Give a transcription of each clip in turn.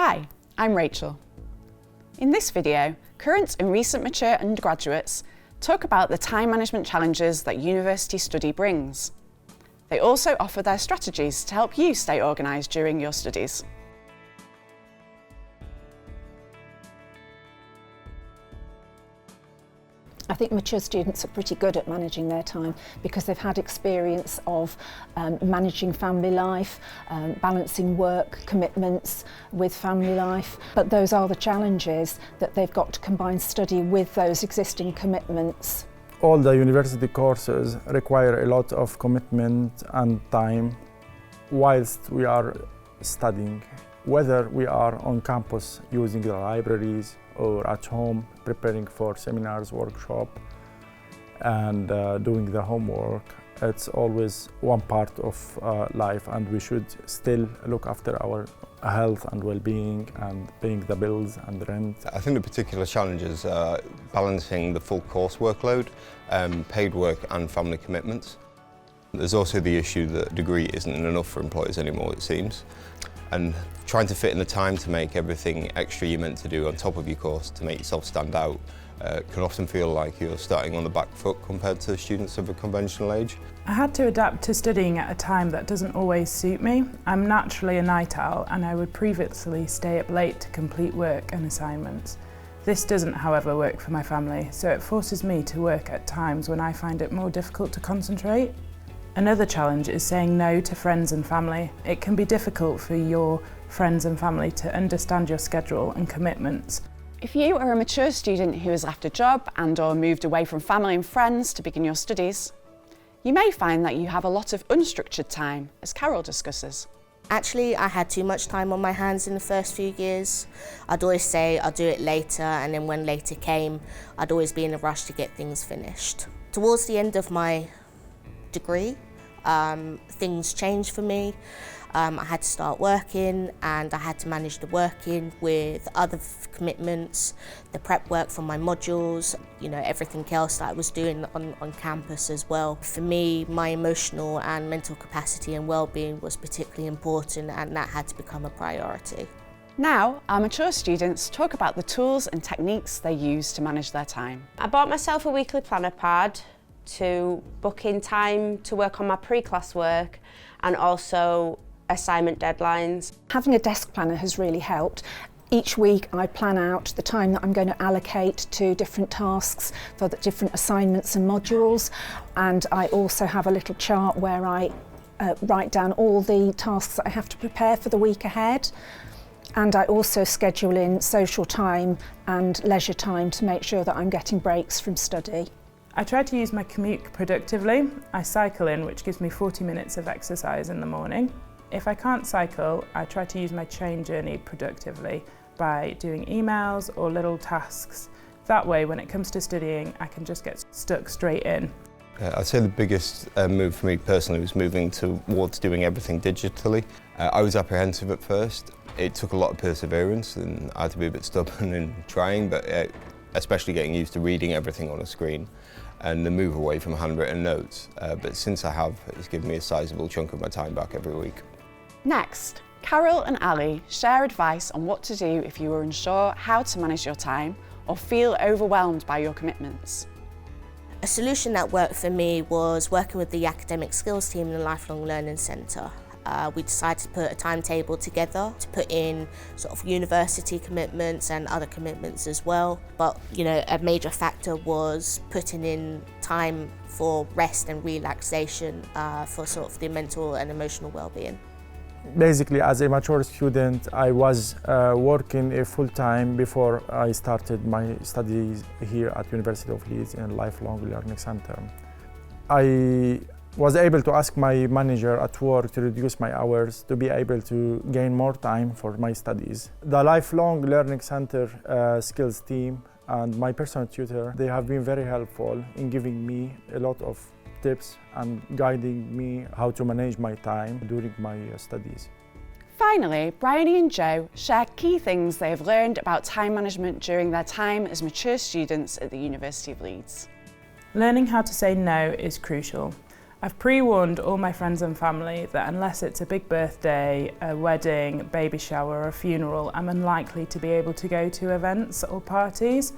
Hi, I'm Rachel. In this video, current and recent mature undergraduates talk about the time management challenges that university study brings. They also offer their strategies to help you stay organised during your studies. I think mature students are pretty good at managing their time because they've had experience of managing family life, balancing work commitments with family life. But those are the challenges that they've got to combine study with those existing commitments. All the university courses require a lot of commitment and time whilst we are studying, whether we are on campus using the libraries or at home preparing for seminars, workshop, and doing the homework. It's always one part of life, and we should still look after our health and well-being and paying the bills and rent. I think the particular challenges are balancing the full course workload, paid work and family commitments. There's also the issue that a degree isn't enough for employers anymore, it seems. And trying to fit in the time to make everything extra you're meant to do on top of your course to make yourself stand out can often feel like you're starting on the back foot compared to students of a conventional age. I had to adapt to studying at a time that doesn't always suit me. I'm naturally a night owl and I would previously stay up late to complete work and assignments. This doesn't, however, work for my family, so it forces me to work at times when I find it more difficult to concentrate. Another challenge is saying no to friends and family. It can be difficult for your friends and family to understand your schedule and commitments. If you are a mature student who has left a job and/or moved away from family and friends to begin your studies, you may find that you have a lot of unstructured time, as Carol discusses. Actually, I had too much time on my hands in the first few years. I'd always say I'll do it later, and then when later came, I'd always be in a rush to get things finished. Towards the end of my degree, things changed for me. I had to start working and I had to manage the working with other commitments, the prep work for my modules, everything else that I was doing on campus as well. For me, my emotional and mental capacity and well-being was particularly important, and that had to become a priority. Now, our mature students talk about the tools and techniques they use to manage their time. I bought myself a weekly planner pad to book in time to work on my pre-class work and also assignment deadlines. Having a desk planner has really helped. Each week I plan out the time that I'm going to allocate to different tasks for the different assignments and modules, and I also have a little chart where I write down all the tasks that I have to prepare for the week ahead. And I also schedule in social time and leisure time to make sure that I'm getting breaks from study. I try to use my commute productively. I cycle in, which gives me 40 minutes of exercise in the morning. If I can't cycle, I try to use my train journey productively by doing emails or little tasks. That way, when it comes to studying, I can just get stuck straight in. I'd say the biggest move for me personally was moving towards doing everything digitally. I was apprehensive at first. It took a lot of perseverance and I had to be a bit stubborn in trying, but especially getting used to reading everything on a screen and the move away from handwritten notes. But since I have, it's given me a sizable chunk of my time back every week. Next, Carol and Ali share advice on what to do if you are unsure how to manage your time or feel overwhelmed by your commitments. A solution that worked for me was working with the academic skills team in the Lifelong Learning Centre. We decided to put a timetable together to put in sort of university commitments and other commitments as well. But a major factor was putting in time for rest and relaxation for sort of the mental and emotional well-being. Basically, as a mature student, I was working full-time before I started my studies here at University of Leeds in Lifelong Learning Centre. I was able to ask my manager at work to reduce my hours to be able to gain more time for my studies. The Lifelong Learning Centre skills team and my personal tutor, they have been very helpful in giving me a lot of tips and guiding me how to manage my time during my studies. Finally, Bryony and Joe share key things they have learned about time management during their time as mature students at the University of Leeds. Learning how to say no is crucial. I've pre-warned all my friends and family that unless it's a big birthday, a wedding, baby shower or a funeral, I'm unlikely to be able to go to events or parties.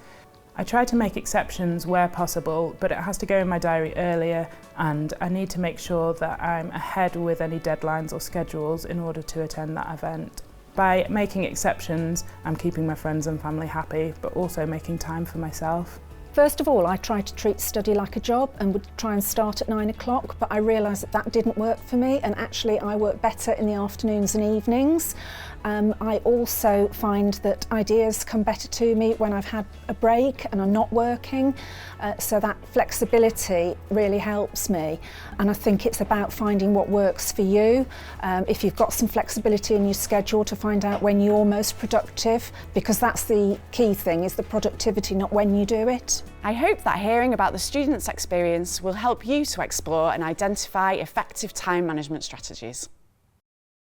I try to make exceptions where possible, but it has to go in my diary earlier and I need to make sure that I'm ahead with any deadlines or schedules in order to attend that event. By making exceptions, I'm keeping my friends and family happy, but also making time for myself. First of all, I tried to treat study like a job and would try and start at 9 o'clock, but I realised that that didn't work for me, and actually I work better in the afternoons and evenings. I also find that ideas come better to me when I've had a break and I'm not working, so that flexibility really helps me. And I think it's about finding what works for you. If you've got some flexibility in your schedule, to find out when you're most productive, because that's the key thing, is the productivity, not when you do it. I hope that hearing about the students' experience will help you to explore and identify effective time management strategies.